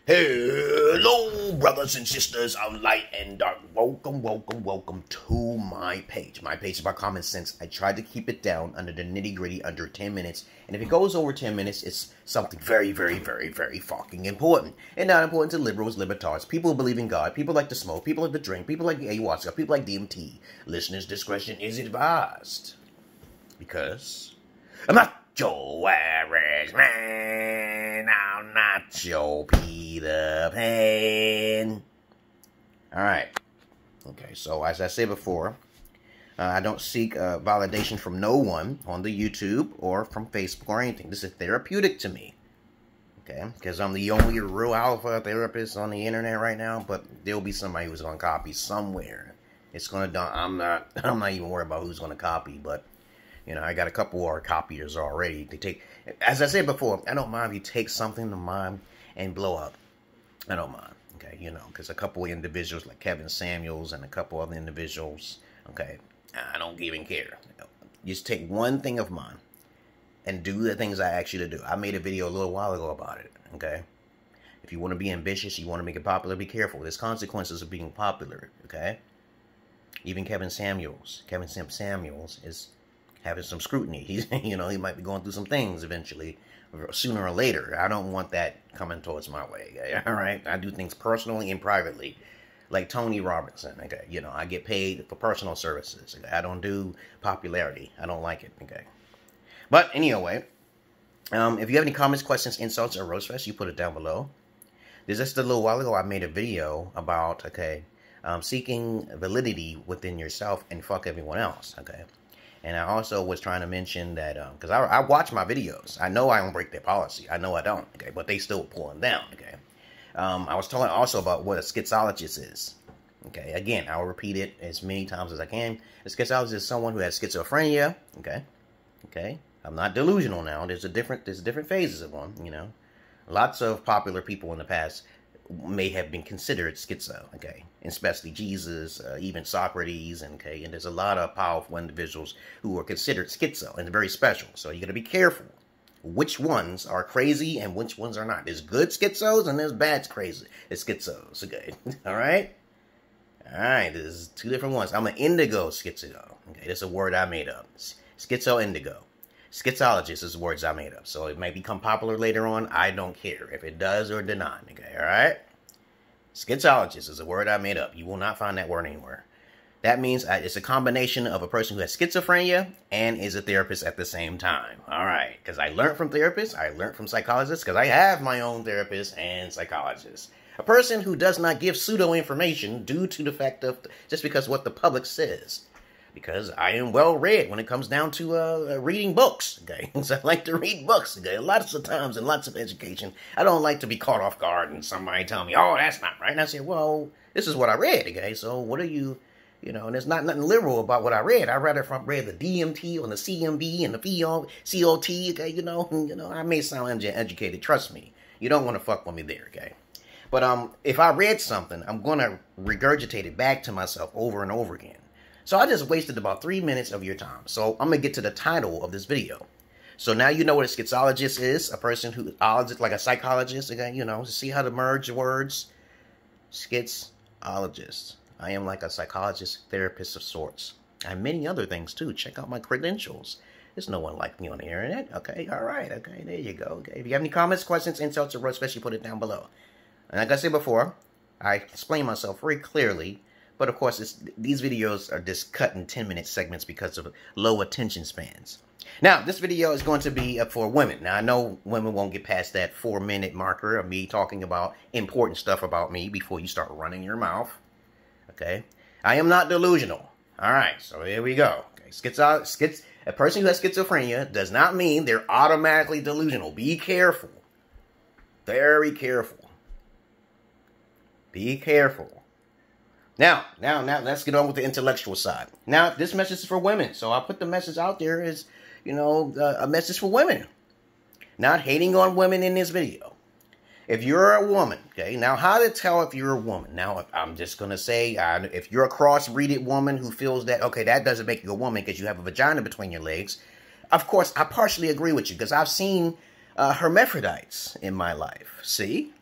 Hello, brothers and sisters of light and dark. Welcome to my page. My page is about common sense. I tried to keep it down under the nitty-gritty under 10 minutes. And if it goes over 10 minutes, it's something very fucking important. And not important to liberals, libertards, people who believe in God, people like to smoke, people like to drink, people like ayahuasca, people like DMT. Listeners' discretion is advised. Because I'm not your average man. I'm not your Peter Pan. Alright. Okay, so as I said before, I don't seek validation from no one on the YouTube or from Facebook or anything. This is therapeutic to me. Okay, because I'm the only real alpha therapist on the internet right now, but there'll be somebody who's going to copy somewhere. It's going to, I'm not even worried about who's going to copy, but you know, I got a couple of copiers already. They take, as I said before, I don't mind if you take something to mine and blow up. I don't mind, okay, you know, because a couple of individuals like Kevin Samuels and a couple other individuals, okay, I don't even care. You just take one thing of mine and do the things I ask you to do. I made a video a little while ago about it, okay? If you want to be ambitious, you want to make it popular, be careful. There's consequences of being popular, okay? Even Kevin Simp Samuels is having some scrutiny. He's, you know, he might be going through some things eventually, sooner or later. I don't want that coming towards my way, all right? I do things personally and privately, like Tony Robinson, okay? You know, I get paid for personal services. Okay? I don't do popularity. I don't like it, okay? But anyway, if you have any comments, questions, insults, or roast fest, you put it down below. There's just a little while ago, I made a video about, okay, seeking validity within yourself and fuck everyone else, okay? And I also was trying to mention that, because I watch my videos. I know I don't break their policy. I know I don't, okay? But they still pull them down, okay? I was talking also about what a schizologist is, okay? Again, I'll repeat it as many times as I can. A schizologist is someone who has schizophrenia, okay? Okay? I'm not delusional now. There's different phases of one, you know? Lots of popular people in the past may have been considered schizo, okay, especially Jesus, even Socrates, and okay, and there's a lot of powerful individuals who are considered schizo and very special. So you got to be careful which ones are crazy and which ones are not. There's good schizos and there's bad crazy schizos, okay, all right, there's two different ones. I'm an indigo schizo, okay, that's a word I made up. Schizo-Indigo. Schizologist is words I made up, so it may become popular later on. I don't care if it does or does not, okay, all right? Schizologist is a word I made up. You will not find that word anywhere. That means it's a combination of a person who has schizophrenia and is a therapist at the same time, all right? Because I learned from therapists, I learned from psychologists, because I have my own therapist and psychologist. A person who does not give pseudo-information due to the fact of, just because what the public says. Because I am well read when it comes down to reading books, okay? So I like to read books, okay? Lots of times and lots of education. I don't like to be caught off guard and somebody tell me, oh, that's not right. And I say, well, this is what I read, okay? So what are you, you know, and there's not nothing liberal about what I read. I read the DMT on the CMB and the COT, okay? You know, I may sound educated, trust me. You don't want to fuck with me there, okay? But if I read something, I'm going to regurgitate it back to myself over and over again. So I just wasted about 3 minutes of your time. So I'm going to get to the title of this video. So now you know what a schizologist is. A person who, like a psychologist, again, you know, see how to merge words. Schizologist. I am like a psychologist, therapist of sorts. And many other things too. Check out my credentials. There's no one like me on the internet. Okay, all right. Okay, there you go. Okay, if you have any comments, questions, insults, or roast, especially put it down below. And like I said before, I explain myself very clearly. But of course, these videos are just cut in 10-minute segments because of low attention spans. Now, this video is going to be for women. Now, I know women won't get past that 4-minute marker of me talking about important stuff about me before you start running your mouth. Okay? I am not delusional. All right, so here we go. Okay. A person who has schizophrenia does not mean they're automatically delusional. Be careful. Very careful. Be careful. Now, let's get on with the intellectual side. Now, this message is for women. So I'll put the message out there as, you know, a message for women. Not hating on women in this video. If you're a woman, okay, now how to tell if you're a woman? Now, I'm just going to say, if you're a cross-breeded woman who feels that, okay, that doesn't make you a woman because you have a vagina between your legs. Of course, I partially agree with you because I've seen hermaphrodites in my life. See?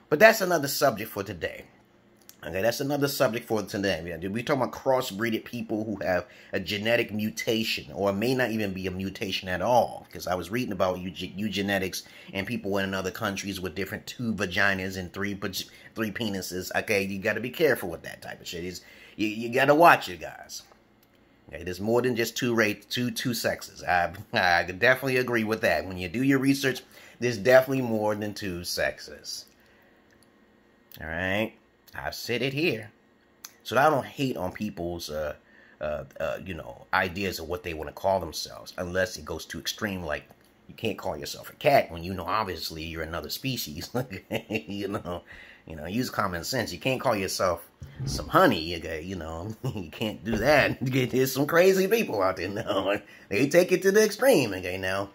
But that's another subject for today. Okay, that's another subject for today. We're talking about crossbreeded people who have a genetic mutation, or it may not even be a mutation at all. Because I was reading about eugenics and people in other countries with different 2 vaginas and 3 penises. Okay, you got to be careful with that type of shit. You got to watch it, guys. Okay, there's more than just two sexes. I definitely agree with that. When you do your research, there's definitely more than 2 sexes. All right. I've said it here. So I don't hate on people's, ideas of what they want to call themselves, unless it goes too extreme. Like, you can't call yourself a cat when you know obviously you're another species. Use common sense. You can't call yourself some honey. Okay, you can't do that. There's some crazy people out there now. They take it to the extreme. Okay, now,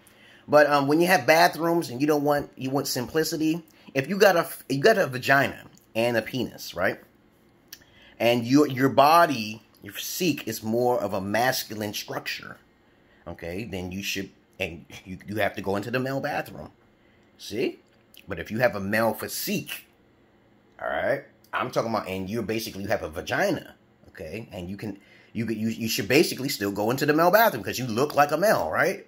but when you have bathrooms and you want simplicity. If you got a vagina and a penis, right? And your body, your physique is more of a masculine structure, okay? Then you should, and you have to go into the male bathroom. See? But if you have a male physique, all right? I'm talking about, and you have a vagina, okay? And you should basically still go into the male bathroom because you look like a male, right?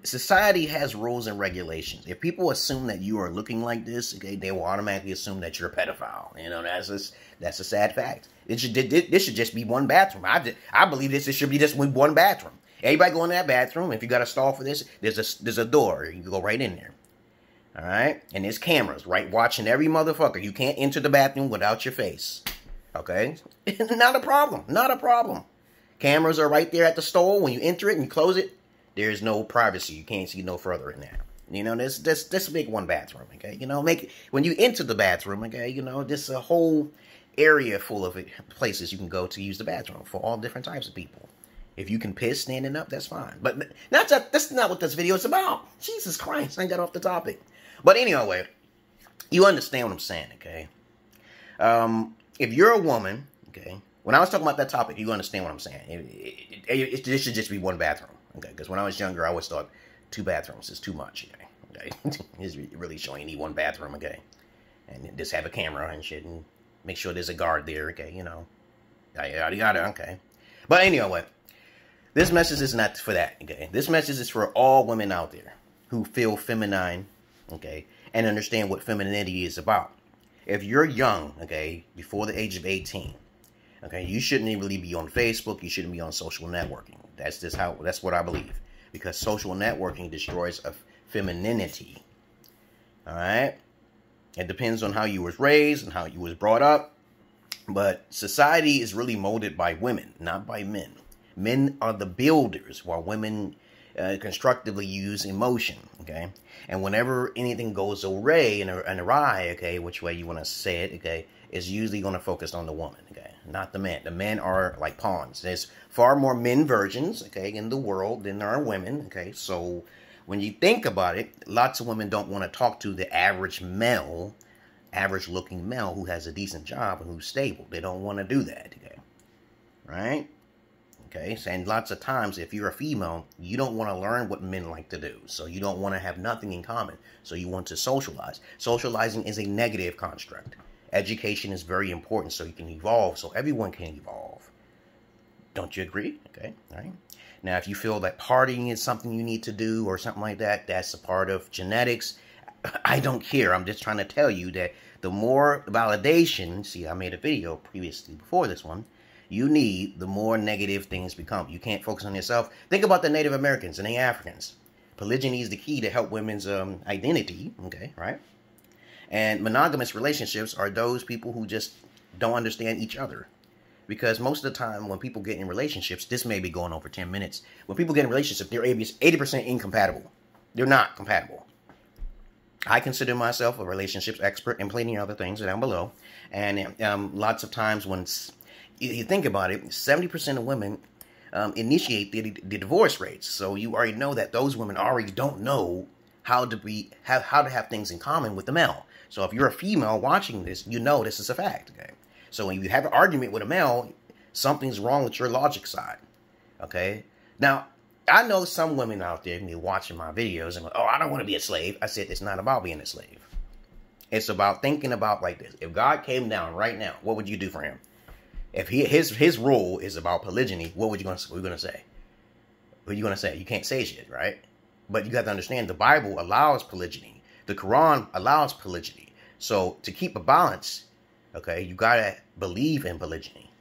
Society has rules and regulations. If people assume that you are looking like this, okay, they will automatically assume that you're a pedophile. That's a sad fact. This should just be one bathroom. I believe this should be just one bathroom. Everybody go in that bathroom. If you got a stall for this, there's a door. You can go right in there. All right, and there's cameras right watching every motherfucker. You can't enter the bathroom without your face. Okay, not a problem. Not a problem. Cameras are right there at the stall. When you enter it and you close it, there's no privacy. You can't see no further in there. This make one bathroom, okay? When you enter the bathroom, okay, there's a whole area full of places you can go to use the bathroom for all different types of people. If you can piss standing up, that's fine. But that's not what this video is about. Jesus Christ, I got off the topic. But anyway, you understand what I'm saying, okay? If you're a woman, okay, when I was talking about that topic, you understand what I'm saying. This should just be one bathroom. Okay, because when I was younger, I always thought 2 bathrooms is too much. Okay, it's really showing you need one bathroom. Okay, and just have a camera and shit, and make sure there's a guard there. Okay, yada. Okay, but anyway, this message is not for that. Okay, this message is for all women out there who feel feminine. Okay, and understand what femininity is about. If you're young, okay, before the age of 18, okay, you shouldn't really be on Facebook. You shouldn't be on social networking. That's what I believe. Because social networking destroys femininity. All right? It depends on how you was raised and how you was brought up. But society is really molded by women, not by men. Men are the builders, while women constructively use emotion. Okay? And whenever anything goes awry, okay, which way you want to say it, okay, is usually going to focus on the woman, okay, not the man. The men are like pawns. There's far more men virgins, okay, in the world than there are women, okay. So when you think about it, lots of women don't want to talk to the average male, average-looking male who has a decent job and who's stable. They don't want to do that, okay, right? Okay, and lots of times, if you're a female, you don't want to learn what men like to do. So you don't want to have nothing in common. So you want to socialize. Socializing is a negative construct. Education is very important so you can evolve, so everyone can evolve. Don't you agree? Okay, all right. Now, if you feel that partying is something you need to do or something like that, that's a part of genetics. I don't care. I'm just trying to tell you that the more validation, see, I made a video previously before this one, you need, the more negative things become. You can't focus on yourself. Think about the Native Americans and the Africans. Polygyny is the key to help women's identity, okay, right? And monogamous relationships are those people who just don't understand each other. Because most of the time when people get in relationships, this may be going on for 10 minutes. When people get in relationships, they're 80% incompatible. They're not compatible. I consider myself a relationships expert and plenty of other things down below. And lots of times when you think about it, 70% of women initiate the divorce rates. So you already know that those women already don't know how to have things in common with the male. So if you're a female watching this, you know this is a fact. Okay. So when you have an argument with a male, something's wrong with your logic side. Okay. Now, I know some women out there may be watching my videos and go, oh, I don't want to be a slave. I said it's not about being a slave. It's about thinking about like this. If God came down right now, what would you do for him? If his rule is about polygyny, what are you gonna say? What are you gonna say? You can't say shit, right? But you have to understand the Bible allows polygyny. The Quran allows polygyny. So to keep a balance, okay, you gotta believe in polygyny.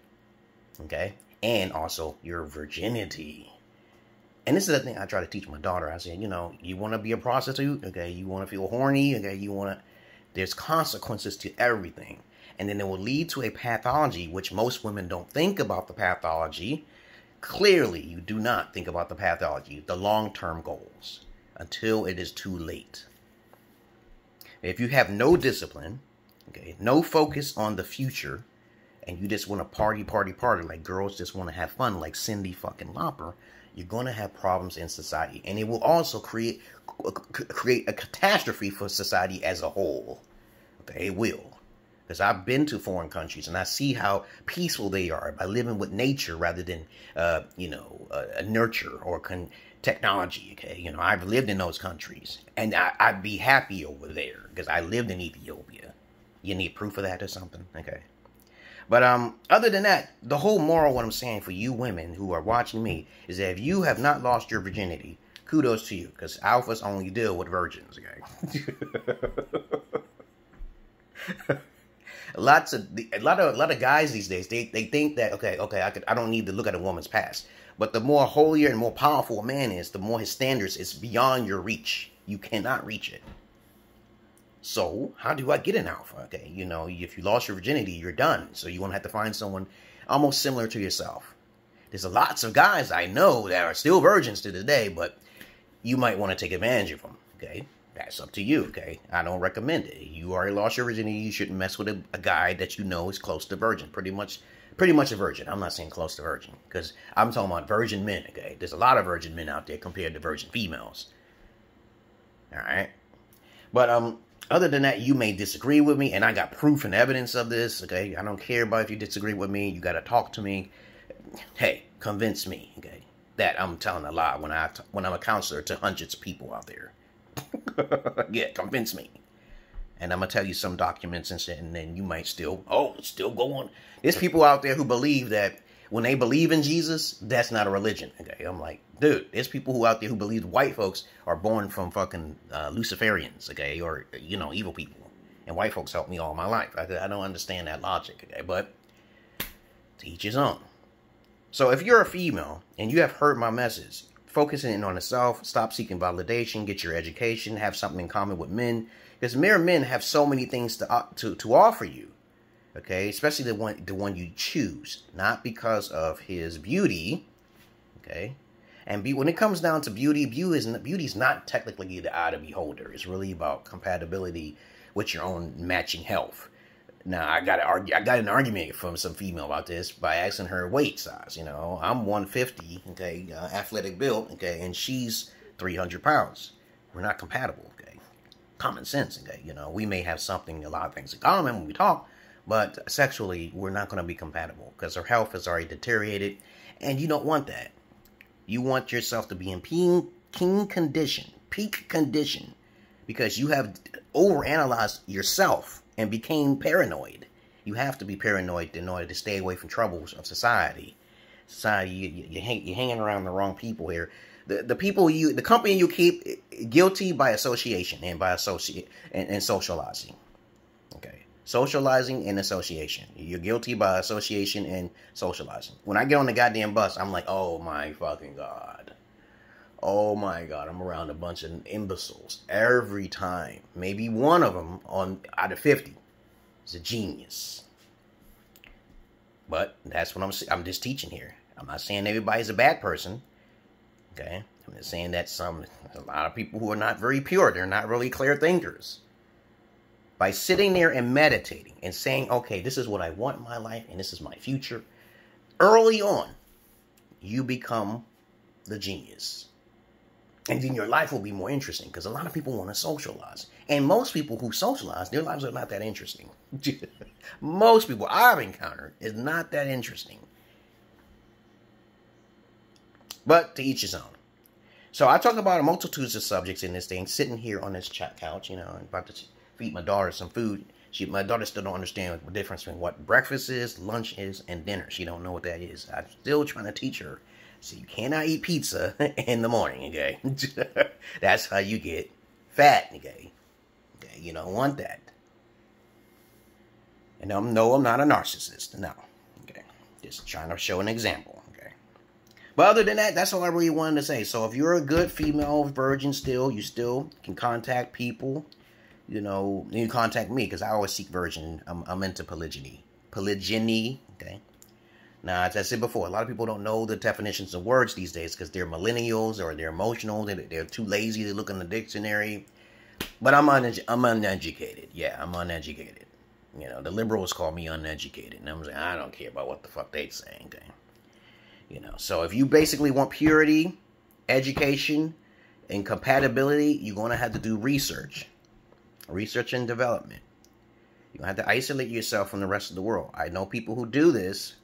Okay? And also your virginity. And this is the thing I try to teach my daughter. I said, you know, you want to be a prostitute? Okay, you want to feel horny? Okay, there's consequences to everything. And then it will lead to a pathology, which most women don't think about the pathology. Clearly, you do not think about the pathology, the long-term goals, until it is too late. If you have no discipline, okay, no focus on the future, and you just want to party, like girls just want to have fun, like Cindy fucking Lauper, you're going to have problems in society. And it will also create a catastrophe for society as a whole. Okay, it will. Because I've been to foreign countries and I see how peaceful they are by living with nature rather than, nurture or technology. Okay, you know, I've lived in those countries and I'd be happy over there because I lived in Ethiopia. You need proof of that or something? Okay. But other than that, the whole moral, what I'm saying for you women who are watching me, is that if you have not lost your virginity, kudos to you, because alphas only deal with virgins, okay? a lot of guys these days, they think that, okay, I don't need to look at a woman's past. But the more holier and more powerful a man is, the more his standards is beyond your reach. You cannot reach it. So, how do I get an alpha? Okay, you know, if you lost your virginity, you're done. So you want to have to find someone almost similar to yourself. There's lots of guys I know that are still virgins to this day, but you might want to take advantage of them, okay? That's up to you, okay? I don't recommend it. You already lost your virginity, you shouldn't mess with a guy that you know is close to virgin. Pretty much a virgin. I'm not saying close to virgin, because I'm talking about virgin men, okay? There's a lot of virgin men out there compared to virgin females. All right? But, other than that, you may disagree with me, and I got proof and evidence of this, okay? I don't care about if you disagree with me. You got to talk to me. Hey, convince me, okay, that I'm telling a lie when I'm a counselor to hundreds of people out there. Yeah, convince me. And I'm going to tell you some documents and shit, and then you might still go on. There's people out there who believe that when they believe in Jesus, that's not a religion, okay? I'm like, dude, there's people who out there who believe white folks are born from fucking Luciferians, okay? Or, you know, evil people. And white folks helped me all my life. I don't understand that logic, okay? But to each his own. So if you're a female and you have heard my message, focusing on the self, stop seeking validation, get your education, have something in common with men. Because mere men have so many things to offer you. Okay, especially the one you choose, not because of his beauty. Okay, and when it comes down to beauty, beauty is not technically the eye of the beholder. It's really about compatibility with your own matching health. Now, I got an argument from some female about this by asking her weight size. You know, I'm 150, okay, athletic build, okay, and she's 300 pounds. We're not compatible, okay. Common sense, okay. You know, we may have a lot of things in common when we talk. But sexually, we're not going to be compatible because her health has already deteriorated, and you don't want that. You want yourself to be in peak condition, because you have overanalyzed yourself and became paranoid. You have to be paranoid in order to stay away from troubles of society. You're hanging around the wrong people here. The company you keep, guilty by association and socializing. Okay. Socializing and association. You're guilty by association and socializing. When I get on the goddamn bus, I'm like, oh my fucking God. Oh my God. I'm around a bunch of imbeciles every time. Maybe one of them out of 50 is a genius. But that's what I'm just teaching here. I'm not saying everybody's a bad person. Okay. I'm just saying that a lot of people who are not very pure, they're not really clear thinkers. By sitting there and meditating and saying, okay, this is what I want in my life and this is my future, early on, you become the genius. And then your life will be more interesting because a lot of people want to socialize. And most people who socialize, their lives are not that interesting. Most people I've encountered is not that interesting. But to each his own. So I talk about multitudes of subjects in this thing, sitting here on this chat couch, you know, about to feed my daughter some food. My daughter still don't understand the difference between what breakfast is, lunch is, and dinner. She don't know what that is. I'm still trying to teach her. So you cannot eat pizza in the morning, okay? That's how you get fat, okay? You don't want that. And no, I'm not a narcissist. No. Okay. Just trying to show an example, okay? But other than that, that's all I really wanted to say. So if you're a good female virgin still, you still can contact people. You know, you contact me because I always seek virgin. I'm into polygyny. Polygyny, okay? Now, as I said before, a lot of people don't know the definitions of words these days because they're millennials or they're emotional. They're too lazy to look in the dictionary. But I'm uneducated. Yeah, I'm uneducated. You know, the liberals call me uneducated. And I'm saying, I don't care about what the fuck they saying. Okay? You know, so if you basically want purity, education, and compatibility, you're going to have to do research. Research and development. You have to isolate yourself from the rest of the world. I know people who do this.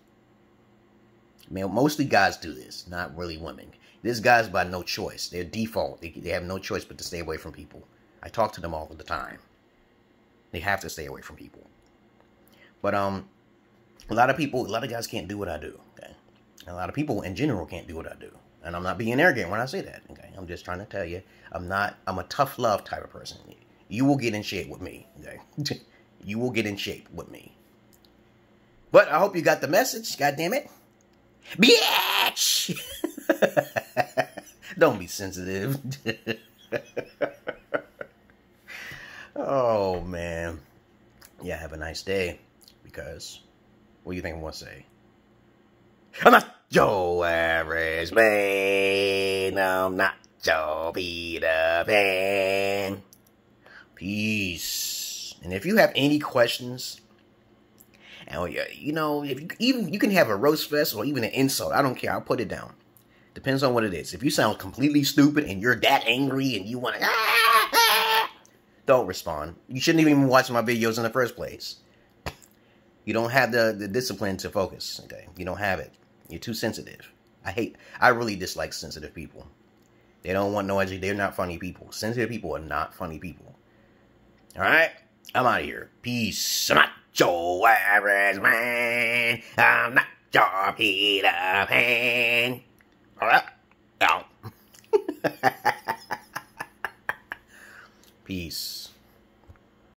Mostly guys do this, not really women. This guy's by no choice. They're default. They have no choice but to stay away from people. I talk to them all the time. They have to stay away from people. But a lot of guys can't do what I do. Okay, a lot of people in general can't do what I do, and I'm not being arrogant when I say that. Okay, I'm just trying to tell you, I'm a tough love type of person. You will get in shape with me. Okay, you will get in shape with me. But I hope you got the message. God damn it, bitch! Don't be sensitive. Oh man, yeah. Have a nice day. Because, what do you think I'm going to say? I'm not your average man. I'm not your Peter Pan. Peace. And if you have any questions, and you know, if you can have a roast fest or even an insult. I don't care. I'll put it down. Depends on what it is. If you sound completely stupid and you're that angry and you want to, don't respond. You shouldn't even watch my videos in the first place. You don't have the discipline to focus, okay? You don't have it. You're too sensitive. I really dislike sensitive people. They don't want no education. They're not funny people. Sensitive people are not funny people. All right? I'm out of here. Peace. I'm not your average man. I'm not your Peter Pan. All right? Out. Peace.